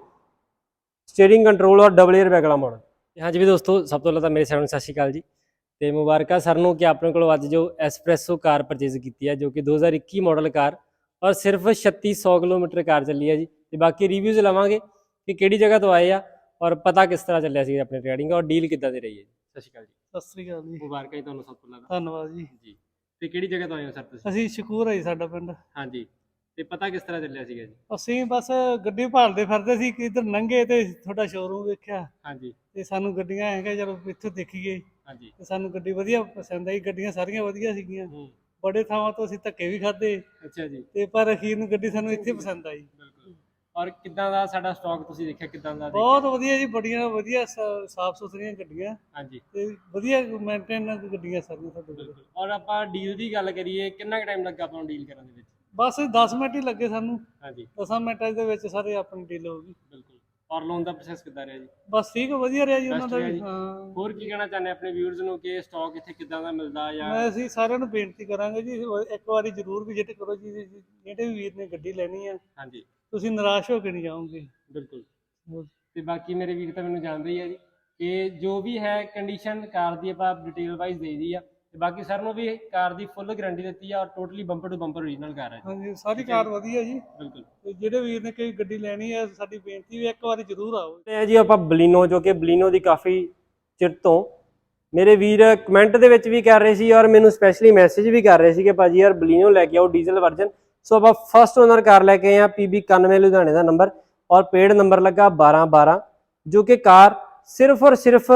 ਸਟੀਅਰਿੰਗ ਕੰਟਰੋਲ ਔਰ ਡਬਲ 에ਅਰ ਬੈਗ ਵਾਲਾ ਮਾਡਲ। ਹਾਂਜੀ ਵੀ ਦੋਸਤੋ ਸਭ ਤੋਂ ਪਹਿਲਾਂ ਤਾਂ ਮੇਰੇ ਸਾਰਿਆਂ ਨੂੰ ਸਤਿ ਸ਼੍ਰੀ ਅਕਾਲ ਜੀ ਤੇ ਮੁਬਾਰਕਾਂ ਸਰ ਨੂੰ ਕਿ ਆਪਣੇ ਕੋਲੋਂ ਅੱਜ ਜੋ ਐਸਪ੍ਰੈਸੋ ਕਾਰ ਪਰਚੇਜ਼ ਕੀਤੀ ਹੈ ਜੋ ਕਿ 2021 ਮਾਡਲ ਕਾਰ ਔਰ ਸਿਰਫ 3600 ਕਿਲੋਮੀਟਰ ਕਾਰ ਚੱਲੀ ਹੈ ਜੀ। ਤੇ ਬਾਕੀ ਰਿਵਿਊਜ਼ ਲਵਾਂਗੇ ਕਿ ਕਿਹੜੀ ਜਗ੍ਹਾ ਤੋਂ ਆਏ ਆ ਔਰ ਪਤਾ ਕਿਸ ਤਰ੍ਹਾਂ ਚੱਲਿਆ ਸੀ ਆਪਣੇ ਟ੍ਰੇਡਿੰਗ ਔਰ ਡੀਲ ਕਿੱਦਾਂ ਦੀ ਰਹੀ ਹੈ ਜੀ। ਸਤਿ ਸ਼੍ਰੀ ਅਕਾਲ ਜੀ। ਸਤਿ ਸ੍ਰੀ ਅਕਾਲ ਜੀ। ਮੁਬਾਰਕਾਂ ਜੀ ਤੁਹਾਨੂੰ ਸਭ ਤੋਂ ਪਹਿਲਾਂ। ਧੰਨਵਾਦ ਜੀ। ਜੀ ਤੇ ਕਿਹੜੀ ਜਗ੍ਹਾ ਤੋਂ ਆਏ ਹੋ ਸਰ ਤੁਸੀਂ? ਅਸੀਂ ਸ਼ਕੂਰ ਹੈ ਜੀ ਸਾਡਾ ਪਿੰਡ। ਹਾਂਜੀ ਤੇ ਪਤਾ ਕਿਸ ਤਰ੍ਹਾਂ ਚੱਲਿਆ ਸੀਗਾ ਜੀ? ਅਸੀਂ ਬਸ ਗੱਡੀ ਭਾਲਦੇ ਫਿਰਦੇ ਸੀ ਕਿ ਇੱਧਰ ਲੰਘੇ ਤੇ ਤੁਹਾਡਾ ਸ਼ੋਰੂਮ ਵੇਖਿਆ ਹਾਂਜੀ ਤੇ ਸਾਨੂੰ ਗੱਡੀਆਂ ਹੈਗਾ ਚਲੋ ਇੱਥੋਂ ਦੇਖੀਏ ਹਾਂਜੀ ਤੇ ਸਾਨੂੰ ਗੱਡੀ ਵਧੀਆ ਪਸੰਦ ਆਈ। ਗੱਡੀਆਂ ਸਾਰੀਆਂ ਵਧੀਆ ਸੀਗੀਆਂ, ਬੜੇ ਥਾਵਾਂ ਤੋਂ ਅਸੀਂ ਧੱਕੇ ਵੀ ਖਾਦੇ ਅੱਛਾ ਜੀ। ਤੇ ਪਰ ਅਖੀਰ ਨੂੰ ਗੱਡੀ ਸਾਨੂੰ ਇੱਥੇ ਪਸੰਦ ਆਈ। ਬਿਲਕੁਲ। ਔਰ ਕਿੱਦਾਂ ਦਾ ਸਾਡਾ ਸਟਾਕ ਤੁਸੀਂ ਦੇਖਿਆ ਕਿੱਦਾਂ ਦਾ? ਬਹੁਤ ਵਧੀਆ ਜੀ, ਬੜੀਆਂ ਵਧੀਆ ਸਾਫ ਸੁਥਰੀਆਂ ਗੱਡੀਆਂ ਹਾਂਜੀ ਤੇ ਵਧੀਆ ਮੇਨਟੇਨ ਗੱਡੀਆਂ ਸਾਰੀਆਂ ਸਾਡੇ ਕੋਲ। ਔਰ ਆਪਾਂ ਡੀਲ ਦੀ ਗੱਲ ਕਰੀਏ, ਕਿੰਨਾ ਕੁ ਟਾਈਮ ਲੱਗਾ ਆਪਾਂ ਨੂੰ ਡੀਲ ਕਰਨ ਦੇ ਵਿੱਚ? ਬਸ 10 ਮਿੰਟ ਹੀ ਲੱਗੇ ਸਾਨੂੰ, ਹਾਂਜੀ 10 ਮਿੰਟਾਂ ਦੇ ਵਿੱਚ ਸਾਰੇ ਆਪਣੀ ਡੀਲ ਹੋ ਗਈ। ਬਿਲਕੁਲ। ਔਰ ਲੋਨ ਦਾ ਪ੍ਰੋਸੈਸ ਕਿੱਦਾਂ ਰਿਹਾ ਜੀ? ਬਸ ਠੀਕ ਵਧੀਆ ਰਿਹਾ ਜੀ ਉਹਨਾਂ Best ਦਾ ਰਿਹਾ ਵੀ। ਜੀ। ਹਾਂ, ਹੋਰ ਕੀ ਕਹਿਣਾ ਚਾਹੁੰਦੇ ਆਪਣੇ ਵਿਊਅਰਸ ਨੂੰ ਕਿ ਸਟਾਕ ਇੱਥੇ ਕਿੱਦਾਂ ਦਾ ਮਿਲਦਾ ਜਾਂ? ਅਸੀਂ ਸਾਰਿਆਂ ਨੂੰ ਬੇਨਤੀ ਕਰਾਂਗੇ ਜੀ ਇੱਕ ਵਾਰੀ ਜ਼ਰੂਰ ਵਿਜ਼ਿਟ ਕਰੋ ਜੀ। ਜਿਹੜੇ ਵੀ ਵੀਰ ਨੇ ਗੱਡੀ ਲੈਣੀ ਆ ਹਾਂਜੀ ਤੁਸੀਂ ਨਿਰਾਸ਼ ਹੋ ਕੇ ਨਹੀਂ ਜਾਓਗੇ। ਬਿਲਕੁਲ। ਤੇ ਬਾਕੀ ਮੇਰੇ ਵੀਰ ਤਾਂ ਮੈਨੂੰ ਜਾਣਦੇ ਹੀ ਆ ਜੀ ਕਿ ਜੋ ਵੀ ਹੈ ਕੰਡੀਸ਼ਨ ਕਾਰ ਦੀ ਆਪਾਂ ਡਿਟੇਲ ਵਾਈਜ਼ ਦੇ ਦੀ ਆ ਤੇ ਬਾਕੀ ਸਰ ਨੂੰ ਵੀ ਕਾਰ ਦੀ ਫੁੱਲ ਗਾਰੰਟੀ ਦਿੱਤੀ ਆ ਔਰ totally bumper to bumper original car ਹੈ ਜੀ। ਹਾਂਜੀ ਸਾਰੀ ਕਾਰ ਵਧੀਆ ਜੀ। ਬਿਲਕੁਲ। ਤੇ ਜਿਹੜੇ ਵੀਰ ਨੇ ਕੋਈ ਗੱਡੀ ਲੈਣੀ ਹੈ ਸਾਡੀ ਬੇਨਤੀ ਵੀ ਇੱਕ ਵਾਰੀ ਜ਼ਰੂਰ ਆਓ। ਤੇ ਜੀ ਆਪਾਂ ਬਲੀਨੋ, ਜੋ ਕਿ ਬਲੀਨੋ ਦੀ ਕਾਫੀ ਚਿਰ ਤੋਂ ਮੇਰੇ ਵੀਰ ਕਮੈਂਟ ਦੇ ਵਿੱਚ ਵੀ ਕਰ ਰਹੇ ਸੀ ਔਰ ਮੈਨੂੰ ਸਪੈਸ਼ਲੀ ਮੈਸੇਜ ਵੀ ਕਰ ਰਹੇ ਸੀ ਕਿ ਭਾਜੀ ਯਾਰ ਬਲੀਨੋ ਲੈ ਕੇ ਆਓ ਡੀਜ਼ਲ ਵਰਜਨ। ਸੋ ਆਪਾਂ ਫਸਟ ਓਨਰ ਕਾਰ ਲੈ ਕੇ ਆਏ ਆ PB 91 ਲੁਧਿਆਣੇ ਦਾ ਨੰਬਰ ਔਰ ਪੇਡ ਨੰਬਰ ਲੱਗਾ 1212, ਜੋ ਕਿ ਕਾਰ ਸਿਰਫ ਔਰ ਸਿਰਫ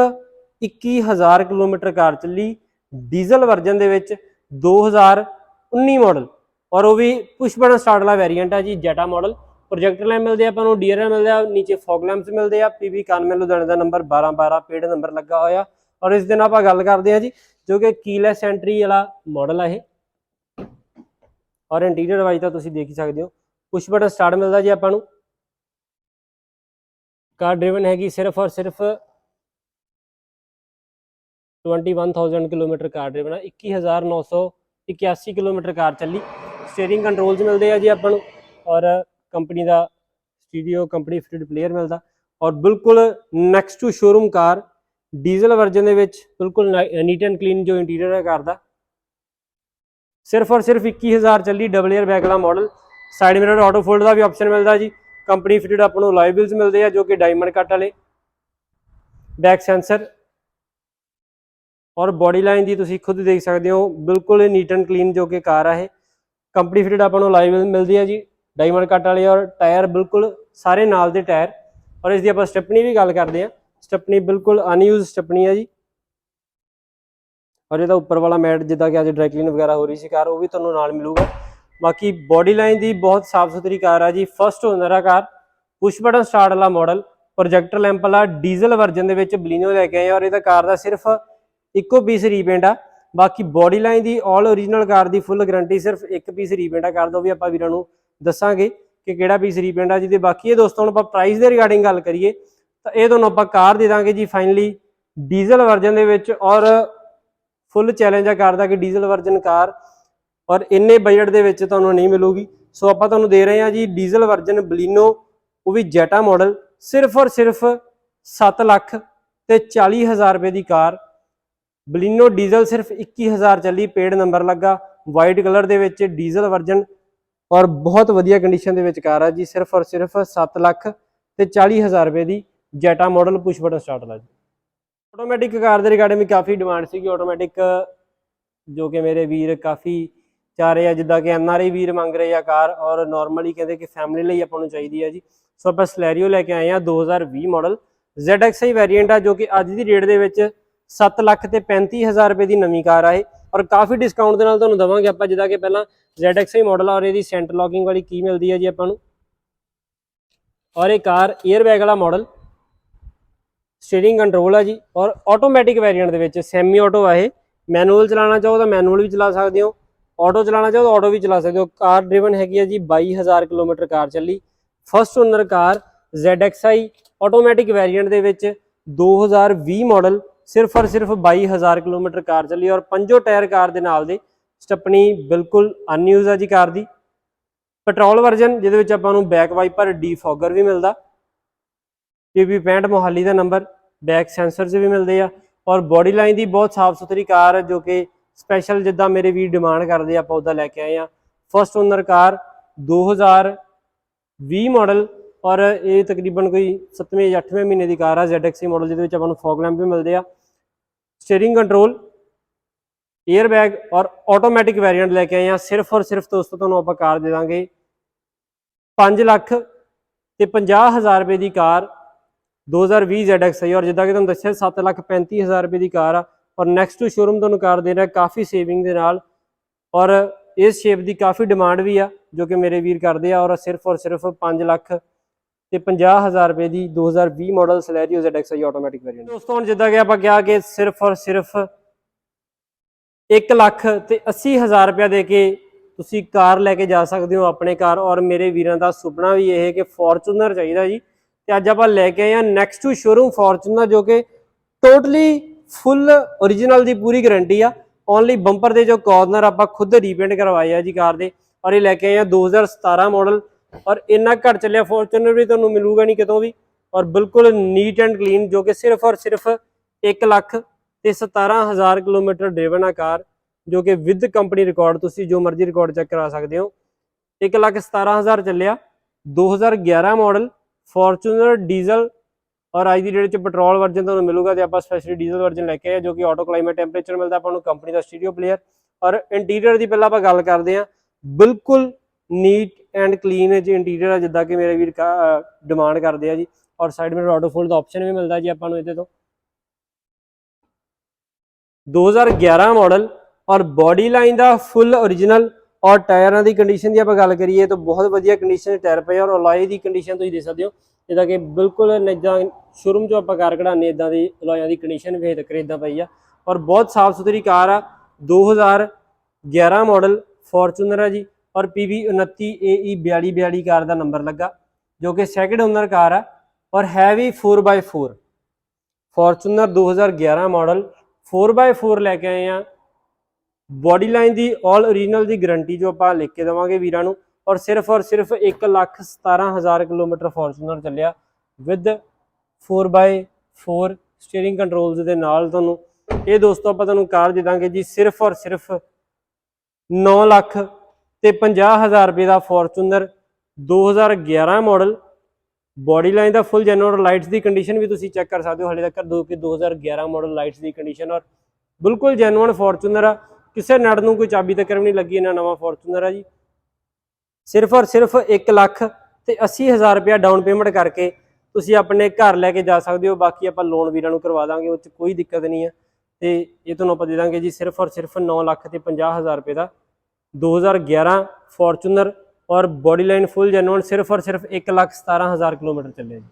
21,000 ਕਿਲੋਮੀਟਰ ਕਾਰ ਚੱਲੀ ਡੀਜ਼ਲ ਵਰਜਨ ਦੇ ਵਿੱਚ 2019 ਮਾਡਲ ਔਰ ਉਹ ਵੀ ਪੁਸ਼ ਬਟਨ ਸਟਾਰਟ ਵਾਲਾ ਵੇਰੀਐਂਟ ਹੈ ਜੀ। ਜੈਟਾ ਮਾਡਲ ਪ੍ਰੋਜੈਕਟਰ ਲੈਂਪ ਮਿਲਦੇ ਆ ਆਪਾਂ ਨੂੰ, DRL ਮਿਲਦੇ ਆ, ਨੀਚੇ ਫੌਗ ਲੈਂਪਸ ਮਿਲਦੇ ਆ। PB 91 ਲੁਧਿਆਣੇ ਦਾ ਨੰਬਰ 1212 ਪੇਡ ਨੰਬਰ ਲੱਗਾ ਹੋਇਆ। ਔਰ ਇਸ ਦਿਨ ਆਪਾਂ ਗੱਲ ਕਰਦੇ ਹਾਂ ਜੀ ਜੋ ਕਿ ਕੀਲੈਸ ਐਂਟਰੀ ਵਾਲਾ ਮਾਡਲ ਆ ਇਹ। ਔਰ ਇੰਟੀਰੀਅਰ ਵਾਈਜ਼ ਤਾਂ ਤੁਸੀਂ ਦੇਖ ਹੀ ਸਕਦੇ ਹੋ, ਪੁਸ਼ ਬਟਨ ਸਟਾਰਟ ਮਿਲਦਾ ਜੀ ਆਪਾਂ ਨੂੰ। ਕਾਰ ਡਰਿਵਨ ਹੈਗੀ ਸਿਰਫ ਔਰ ਸਿਰਫ 21,000 ਕਿਲੋਮੀਟਰ ਕਾਰ ਡਰਿਵਨ ਆ। 21,981 ਕਿਲੋਮੀਟਰ ਕਾਰ ਚੱਲੀ। ਸਟੀਅਰਿੰਗ ਕੰਟਰੋਲਸ ਮਿਲਦੇ ਆ ਜੀ ਆਪਾਂ ਨੂੰ ਔਰ ਕੰਪਨੀ ਦਾ ਸਟੀਰੀਓ ਕੰਪਨੀ ਫਿਟਡ ਪਲੇਅਰ ਮਿਲਦਾ ਔਰ ਬਿਲਕੁਲ next to showroom car diesel version ਦੇ ਵਿੱਚ ਬਿਲਕੁਲ ਨੀਟ ਐਂਡ ਕਲੀਨ ਜੋ ਇੰਟੀਰੀਅਰ ਹੈ ਕਾਰ ਦਾ। ਸਿਰਫ ਔਰ ਸਿਰਫ 21,000 ਚੱਲੀ। ਡਬਲ 에ਅਰ ਬੈਗ ਵਾਲਾ model. Side mirror auto fold ਦਾ ਵੀ ਆਪਸ਼ਨ ਮਿਲਦਾ ਜੀ। ਕੰਪਨੀ ਫਿਟਡ ਆਪਾਂ ਨੂੰ ਅਲੋਏ ਵੀਲਸ ਮਿਲਦੇ ਆ ਜੋ ਕਿ ਡਾਇਮੰਡ ਕੱਟ ਵਾਲੇ। ਬੈਕ ਸੈਂਸਰ ਔਰ ਬੋਡੀ ਲਾਈਨ ਦੀ ਤੁਸੀਂ ਖੁਦ ਦੇਖ ਸਕਦੇ ਹੋ, ਬਿਲਕੁਲ ਨੀਟ ਐਂਡ ਕਲੀਨ ਜੋ ਕਿ ਕਾਰ ਆ ਇਹ। ਕੰਪਨੀ ਫਿਟਡ ਆਪਾਂ ਨੂੰ ਅਲੋਏ ਵੀਲ ਮਿਲਦੀ ਹੈ ਜੀ ਡਾਇਮੰਡ ਕੱਟ ਵਾਲੇ ਔਰ ਟਾਇਰ ਬਿਲਕੁਲ ਸਾਰੇ ਨਾਲ ਦੇ ਟਾਇਰ। ਔਰ ਇਸ ਦੀ ਆਪਾਂ ਸਟੈਪਨੀ ਵੀ ਗੱਲ ਕਰਦੇ ਹਾਂ, ਸਟੈਪਨੀ ਬਿਲਕੁਲ ਅਨਯੂਜ਼ ਸਟੈਪਨੀ ਹੈ ਜੀ। ਔਰ ਇਹਦਾ ਉੱਪਰ ਵਾਲਾ ਮੈਟ ਜਿੱਦਾਂ ਕਿ ਅੱਜ ਡਰਾਈ ਕਲੀਨ ਵਗੈਰਾ ਹੋ ਰਹੀ ਸੀ ਕਾਰ, ਉਹ ਵੀ ਤੁਹਾਨੂੰ ਨਾਲ ਮਿਲੂਗਾ। ਬਾਕੀ ਬੋਡੀ ਲਾਈਨ ਦੀ ਬਹੁਤ ਸਾਫ ਸੁਥਰੀ ਕਾਰ ਆ ਜੀ। ਫਸਟ ਓਨਰ ਆ ਕਾਰ, ਪੁਸ਼ ਬਟਨ ਸਟਾਰਟ ਵਾਲਾ ਮਾਡਲ, ਪ੍ਰੋਜੈਕਟਰ ਲੈਂਪ ਵਾਲਾ ਡੀਜ਼ਲ ਵਰਜਨ ਦੇ ਵਿੱਚ ਬਲੀਨੋ ਲੈ ਕੇ ਆਏ ਔਰ ਇਹਦਾ ਕਾਰ ਦਾ ਸਿਰਫ ਇੱਕੋ ਪੀਸ ਰੀਪੇਂਟ ਆ। ਬਾਕੀ ਬੋਡੀ ਲਾਈਨ ਦੀ ਆਲ ਓਰੀਜਨਲ ਕਾਰ ਦੀ ਫੁੱਲ ਗਾਰੰਟੀ, ਸਿਰਫ ਇੱਕ ਪੀਸ ਰੀਪੇਂਟ ਆ ਕਾਰ ਦਾ, ਉਹ ਵੀ ਆਪਾਂ ਵੀਰਾਂ ਨੂੰ ਦੱਸਾਂਗੇ ਕਿ ਕਿਹੜਾ ਪੀਸ ਰੀਪੇਂਟ ਆ ਜੀ। ਤੇ ਬਾਕੀ ਇਹ ਦੋਸਤੋ ਹੁਣ ਆਪਾਂ ਪ੍ਰਾਈਸ ਦੇ ਰਿਗਾਰਡਿੰਗ ਗੱਲ ਕਰੀਏ ਤਾਂ ਇਹ ਤੁਹਾਨੂੰ ਆਪਾਂ ਕਾਰ ਦੇ ਦਾਂਗੇ ਜੀ ਫਾਈਨਲੀ ਡੀਜ਼ਲ ਵਰਜਨ ਦੇ ਵਿੱਚ। ਔਰ ਫੁੱਲ ਚੈਲੰਜ ਆ ਕਾਰ ਦਾ ਕਿ ਡੀਜ਼ਲ ਵਰਜਨ ਕਾਰ ਔਰ ਇੰਨੇ ਬਜਟ ਦੇ ਵਿੱਚ ਤੁਹਾਨੂੰ ਨਹੀਂ ਮਿਲੂਗੀ। ਸੋ ਆਪਾਂ ਤੁਹਾਨੂੰ ਦੇ ਰਹੇ ਹਾਂ ਜੀ ਡੀਜ਼ਲ ਵਰਜਨ ਬਲੀਨੋ, ਉਹ ਵੀ ਜੈਟਾ ਮਾਡਲ, ਸਿਰਫ ਔਰ ਸਿਰਫ 7,40,000 ਰੁਪਏ ਦੀ ਕਾਰ। ਬਲੀਨੋ ਡੀਜ਼ਲ ਸਿਰਫ 21,000 ਚੱਲੀ, ਪੇਡ ਨੰਬਰ ਲੱਗਾ, ਵਾਈਟ ਕਲਰ ਦੇ ਵਿੱਚ ਡੀਜ਼ਲ ਵਰਜਨ ਔਰ ਬਹੁਤ ਵਧੀਆ ਕੰਡੀਸ਼ਨ ਦੇ ਵਿੱਚ ਕਾਰ ਆ ਜੀ। ਸਿਰਫ ਔਰ ਸਿਰਫ 7,40,000 ਰੁਪਏ ਦੀ Jetta model, push button start ਵਾਲਾ ਜੀ। ਆਟੋਮੈਟਿਕ ਕਾਰ ਦੇ ਰਿਗਾਰਡਿੰਗ ਵੀ ਕਾਫੀ ਡਿਮਾਂਡ ਸੀਗੀ ਆਟੋਮੈਟਿਕ, ਜੋ ਕਿ ਮੇਰੇ ਵੀਰ ਕਾਫੀ ਚਾਹ ਰਹੇ ਆ, ਜਿੱਦਾਂ ਕਿ NRI ਵੀਰ ਮੰਗ ਰਹੇ ਆ ਕਾਰ ਔਰ ਨਾਰਮਲੀ ਕਹਿੰਦੇ ਕਿ ਫੈਮਿਲੀ ਲਈ ਆਪਾਂ ਨੂੰ ਚਾਹੀਦੀ ਹੈ ਜੀ। ਸੋ ਆਪਾਂ ਸਲੈਰੀਓ ਲੈ ਕੇ ਆਏ ਆ 2020 ਮਾਡਲ ZXi ਵੈਰੀਐਂਟ ਆ, ਜੋ ਕਿ ਅੱਜ ਦੀ ਡੇਟ ਦੇ ਵਿੱਚ 7,35,000 ਰੁਪਏ ਦੀ ਨਵੀਂ ਕਾਰ ਆ ਇਹ ਔਰ ਕਾਫੀ ਡਿਸਕਾਊਂਟ ਦੇ ਨਾਲ ਤੁਹਾਨੂੰ ਦਵਾਂਗੇ ਆਪਾਂ। ਜਿੱਦਾਂ ਕਿ ਪਹਿਲਾਂ ZXi ਮਾਡਲ ਔਰ ਇਹਦੀ ਸੈਂਟਰ ਲੌਕਿੰਗ ਵਾਲੀ ਕੀ ਮਿਲਦੀ ਹੈ ਜੀ ਆਪਾਂ ਨੂੰ। ਔਰ ਇਹ ਕਾਰ 에ਅਰ ਬੈਗ ਵਾਲਾ ਮਾਡਲ, ਸਟੀਅਰਿੰਗ ਕੰਟਰੋਲ ਆ ਜੀ ਔਰ ਆਟੋਮੈਟਿਕ ਵੈਰੀਐਂਟ ਦੇ ਵਿੱਚ ਸੈਮੀ ਆਟੋ ਆ ਇਹ। ਮੈਨੂਅਲ ਚਲਾਉਣਾ ਚਾਹੋ ਤਾਂ ਮੈਨੂਅਲ ਵੀ ਚਲਾ ਸਕਦੇ ਹੋ, ਆਟੋ ਚਲਾਉਣਾ ਚਾਹੋ ਤਾਂ ਆਟੋ ਵੀ ਚਲਾ ਸਕਦੇ ਹੋ। ਕਾਰ ਡਰਿਵਨ ਹੈਗੀ ਹੈ ਜੀ 22,000 ਕਿਲੋਮੀਟਰ ਕਾਰ ਚੱਲੀ। ਫਸਟ ਓਨਰ ਕਾਰ ZXi ਆਟੋਮੈਟਿਕ ਵੈਰੀਐਂਟ ਦੇ ਵਿੱਚ 2020 ਮਾਡਲ, ਸਿਰਫ ਔਰ ਸਿਰਫ 22,000 ਕਿਲੋਮੀਟਰ ਕਾਰ ਚੱਲੀ ਔਰ ਪੰਜੋ ਟਾਇਰ ਕਾਰ ਦੇ ਨਾਲ ਦੇ। ਸਟੈਪਨੀ ਬਿਲਕੁਲ ਅਨਯੂਜ਼ ਆ ਜੀ ਕਾਰ ਦੀ। ਪੈਟਰੋਲ ਵਰਜਨ ਜਿਹਦੇ ਵਿੱਚ ਆਪਾਂ ਨੂੰ ਬੈਕ ਵਾਈਪਰ ਡੀਫੋਗਰ ਵੀ ਮਿਲਦਾ, PB 65 ਮੋਹਾਲੀ ਦਾ ਨੰਬਰ, ਬੈਕ ਸੈਂਸਰਸ ਵੀ ਮਿਲਦੇ ਆ ਔਰ ਬੋਡੀ ਲਾਈਨ ਦੀ ਬਹੁਤ ਸਾਫ ਸੁਥਰੀ ਕਾਰ ਜੋ ਕਿ ਸਪੈਸ਼ਲ ਜਿੱਦਾਂ ਮੇਰੇ ਵੀਰ ਡਿਮਾਂਡ ਕਰਦੇ ਆਪਾਂ ਉੱਦਾਂ ਲੈ ਕੇ ਆਏ ਆ। ਫਸਟ ਓਨਰ ਕਾਰ 2020 ਮਾਡਲ ਔਰ ਇਹ ਤਕਰੀਬਨ ਕੋਈ 7ਵੇਂ ਜਾਂ 8ਵੇਂ ਮਹੀਨੇ ਦੀ ਕਾਰ ਆ। ZXi ਮਾਡਲ ਜਿਹਦੇ ਵਿੱਚ ਆਪਾਂ ਨੂੰ ਫੌਗ ਲੈਂਪ ਵੀ ਮਿਲਦੇ ਆ, ਸਟੀਅਰਿੰਗ ਕੰਟਰੋਲ, 에ਅਰ ਬੈਗ ਔਰ ਆਟੋਮੈਟਿਕ ਵੈਰੀਐਂਟ ਲੈ ਕੇ ਆਏ ਆ। ਸਿਰਫ ਔਰ ਸਿਰਫ ਦੋਸਤੋ ਤੁਹਾਨੂੰ ਆਪਾਂ ਕਾਰ ਦੇ ਦਾਂਗੇ 5,50,000 ਰੁਪਏ ਦੀ ਕਾਰ 2020 ZXi ਔਰ ਜਿੱਦਾਂ ਕਿ ਤੁਹਾਨੂੰ ਦੱਸਿਆ 7,35,000 ਰੁਪਏ ਦੀ ਕਾਰ ਆ ਔਰ ਨੈਕਸਟ ਟੂ ਸ਼ੋਰੂਮ ਤੁਹਾਨੂੰ ਕਾਰ ਦੇ ਰਿਹਾ ਕਾਫੀ ਸੇਵਿੰਗ ਦੇ ਨਾਲ ਔਰ ਇਸ ਸ਼ੇਪ ਦੀ ਕਾਫੀ ਡਿਮਾਂਡ ਵੀ ਆ ਜੋ ਕਿ ਮੇਰੇ ਵੀਰ ਕਰਦੇ ਆ। ਔਰ ਸਿਰਫ ਔਰ ਸਿਰਫ 5,50,000 ਰੁਪਏ ਦੀ 2020 ਮਾਡਲ ਸਲੈਰੀਓ ZXi ਆਟੋਮੈਟਿਕ ਵੈਰੀਐਂਟ। ਦੋਸਤੋ ਹੁਣ ਜਿੱਦਾਂ ਕਿ ਆਪਾਂ ਕਿਹਾ ਕਿ ਸਿਰਫ ਔਰ ਸਿਰਫ 1,80,000 ਰੁਪਇਆ ਦੇ ਕੇ ਤੁਸੀਂ ਕਾਰ ਲੈ ਕੇ ਜਾ ਸਕਦੇ ਹੋ ਆਪਣੇ ਕਾਰ। ਔਰ ਮੇਰੇ ਵੀਰਾਂ ਦਾ ਸੁਪਨਾ ਵੀ ਇਹ ਹੈ ਕਿ ਫੋਰਚੂਨਰ ਚਾਹੀਦਾ ਜੀ, ਤੇ ਅੱਜ ਆਪਾਂ ਲੈ ਕੇ ਆਏ ਹਾਂ ਨੈਕਸਟ ਟੂ ਸ਼ੋਰੂਮ ਫੋਰਚੂਨਰ, ਜੋ ਕਿ ਟੋਟਲੀ ਫੁੱਲ ਓਰੀਜਨਲ ਦੀ ਪੂਰੀ ਗਾਰੰਟੀ ਆ। ਓਨਲੀ ਬੰਪਰ ਦੇ ਜੋ ਕਾਰਨਰ ਆਪਾਂ ਖੁਦ ਰੀਪੇਂਟ ਕਰਵਾਏ ਆ ਜੀ ਕਾਰ ਦੇ ਔਰ ਇਹ ਲੈ ਕੇ ਆਏ ਆ 2017 ਮਾਡਲ ਔਰ ਇੰਨਾ ਘੱਟ ਚੱਲਿਆ ਫੋਰਚੂਨਰ ਵੀ ਤੁਹਾਨੂੰ ਮਿਲੂਗਾ ਨਹੀਂ ਕਿਤੋਂ ਵੀ ਔਰ ਬਿਲਕੁਲ ਨੀਟ ਐਂਡ ਕਲੀਨ, ਜੋ ਕਿ ਸਿਰਫ ਔਰ ਸਿਰਫ 1,00,000 ਤੇ 17000 ਕਿਲੋਮੀਟਰ ਡਰਿਵਨ ਆ ਕਾਰ, ਜੋ ਕਿ ਵਿਦ ਕੰਪਨੀ ਰਿਕਾਰਡ, ਤੁਸੀਂ ਜੋ ਮਰਜ਼ੀ ਰਿਕਾਰਡ ਚੈੱਕ ਕਰਾ ਸਕਦੇ ਹੋ। 1,17,000 ਚੱਲਿਆ, 2011 ਮਾਡਲ ਫੋਰਚੂਨਰ ਡੀਜ਼ਲ, ਔਰ ਅੱਜ ਦੀ ਡੇਟ 'ਚ ਪੈਟਰੋਲ ਵਰਜਨ ਤੁਹਾਨੂੰ ਮਿਲੂਗਾ, ਤੇ ਆਪਾਂ ਸਪੈਸ਼ਲੀ ਡੀਜ਼ਲ ਵਰਜਨ ਲੈ ਕੇ ਆਏ ਜੋ ਕਿ ਆਟੋ ਕਲਾਈਮੇਟ ਟੈਂਪਰੇਚਰ ਮਿਲਦਾ ਆਪਾਂ ਨੂੰ, ਕੰਪਨੀ ਦਾ ਸਟੀਰੀਓ ਪਲੇਅਰ। ਔਰ ਇੰਟੀਰੀਅਰ ਦੀ ਪਹਿਲਾਂ ਆਪਾਂ ਗੱਲ ਕਰਦੇ ਹਾਂ, ਬਿਲਕੁਲ ਨੀਟ ਐਂਡ ਕਲੀਨ ਚ ਇੰਟੀਰੀਅਰ ਆ, ਜਿੱਦਾਂ ਕਿ ਮੇਰੇ ਵੀਰ ਡਿਮਾਂਡ ਕਰਦੇ ਆ ਜੀ। ਔਰ ਸਾਈਡ ਮਿਰਰ ਆਟੋ ਫੋਲਡ ਦਾ ਆਪਸ਼ਨ ਵੀ ਮਿਲਦਾ ਜੀ ਆਪਾਂ ਨੂੰ ਇਹਦੇ ਤੋਂ। 2011 ਮਾਡਲ ਔਰ ਬੋਡੀ ਲਾਈਨ ਦਾ ਫੁੱਲ ਓਰੀਜਨਲ। ਔਰ ਟਾਇਰਾਂ ਦੀ ਕੰਡੀਸ਼ਨ ਦੀ ਆਪਾਂ ਗੱਲ ਕਰੀਏ ਤਾਂ ਬਹੁਤ ਵਧੀਆ ਕੰਡੀਸ਼ਨ ਦੇ ਟਾਇਰ ਪਏ, ਔਰ ਅਲੋਏ ਦੀ ਕੰਡੀਸ਼ਨ ਤੁਸੀਂ ਦੇਖ ਸਕਦੇ ਹੋ, ਜਿੱਦਾਂ ਕਿ ਬਿਲਕੁਲ ਜਿੱਦਾਂ ਸ਼ੋਰੂਮ 'ਚੋਂ ਆਪਾਂ ਕਾਰ ਕਢਾਉਂਦੇ ਇਦਾਂ ਦੀ ਅਲੋਇਆਂ ਦੀ ਕੰਡੀਸ਼ਨ ਵੀ ਹਜੇ ਤੱਕ ਇਦਾਂ ਪਈ ਆ। ਔਰ ਬਹੁਤ ਸਾਫ ਸੁਥਰੀ ਕਾਰ ਆ। 2011 ਮਾਡਲ ਫੋਰਚੂਨਰ ਹੈ ਜੀ, ਔਰ PV 29 AE 4242 ਕਾਰ ਦਾ ਨੰਬਰ ਲੱਗਾ, ਜੋ ਕਿ ਸੈਕਿੰਡ ਓਨਰ ਕਾਰ ਆ, ਔਰ ਹੈ ਵੀ 4x4 ਫੋਰਚੂਨਰ 2011 ਮਾਡਲ 4x4 ਲੈ ਕੇ ਆਏ ਆ। ਬੋਡੀ ਲਾਈਨ ਦੀ ਆਲ ਓਰੀਜਨਲ ਦੀ ਗਾਰੰਟੀ ਜੋ ਆਪਾਂ ਲਿਖ ਕੇ ਦੇਵਾਂਗੇ ਵੀਰਾਂ ਨੂੰ, ਔਰ ਸਿਰਫ 1,17,000 ਕਿਲੋਮੀਟਰ ਫੋਰਚੂਨਰ ਚੱਲਿਆ ਵਿਦ 4x4 ਸਟੀਅਰਿੰਗ ਕੰਟਰੋਲਸ ਦੇ ਨਾਲ। ਤੁਹਾਨੂੰ ਇਹ ਦੋਸਤੋ ਆਪਾਂ ਤੁਹਾਨੂੰ ਕਾਰ ਦੇ ਦਾਂਗੇ ਜੀ ਸਿਰਫ 9,50,000 ਰੁਪਏ ਦਾ ਫੋਰਚੂਨਰ 2011 ਮਾਡਲ। ਬੋਡੀ ਲਾਈਨ ਦਾ ਫੁੱਲ ਜੈਨੂਅਨ, ਲਾਈਟਸ ਦੀ ਕੰਡੀਸ਼ਨ ਵੀ ਤੁਸੀਂ ਚੈੱਕ ਕਰ ਸਕਦੇ ਹੋ ਹਲੇ ਤੱਕ, 2011 ਮਾਡਲ ਲਾਈਟਸ ਦੀ ਕੰਡੀਸ਼ਨ, ਔਰ ਬਿਲਕੁਲ ਜੈਨੂਅਨ ਫੋਰਚੂਨਰ ਆ, ਕਿਸੇ ਨੜ ਨੂੰ ਕੋਈ ਚਾਬੀ ਤੱਕ ਵੀ ਨਹੀਂ ਲੱਗੀ, ਇਹਨਾਂ ਨਵਾਂ ਫੋਰਚੂਨਰ ਆ ਜੀ। ਸਿਰਫ 1,80,000 ਰੁਪਇਆ ਡਾਊਨ ਪੇਮੈਂਟ ਕਰਕੇ ਤੁਸੀਂ ਆਪਣੇ ਘਰ ਲੈ ਕੇ ਜਾ ਸਕਦੇ ਹੋ। ਬਾਕੀ ਆਪਾਂ ਲੋਨ ਵੀਰਾਂ ਨੂੰ ਕਰਵਾ ਦਾਂਗੇ, ਉਹ 'ਚ ਕੋਈ ਦਿੱਕਤ ਨਹੀਂ ਹੈ। ਤੇ ਇਹ ਤੁਹਾਨੂੰ ਆਪਾਂ ਦੇ ਦਾਂਗੇ ਜੀ ਸਿਰਫ 9,50,000 ਰੁਪਏ ਦਾ 2011 ਫੋਰਚੂਨਰ, ਔਰ ਬੋਡੀ ਲਾਈਨ ਫੁੱਲ ਜੈਨੂਅਨ, ਸਿਰਫ 1,17,000 ਕਿਲੋਮੀਟਰ ਚੱਲੇ ਜੀ।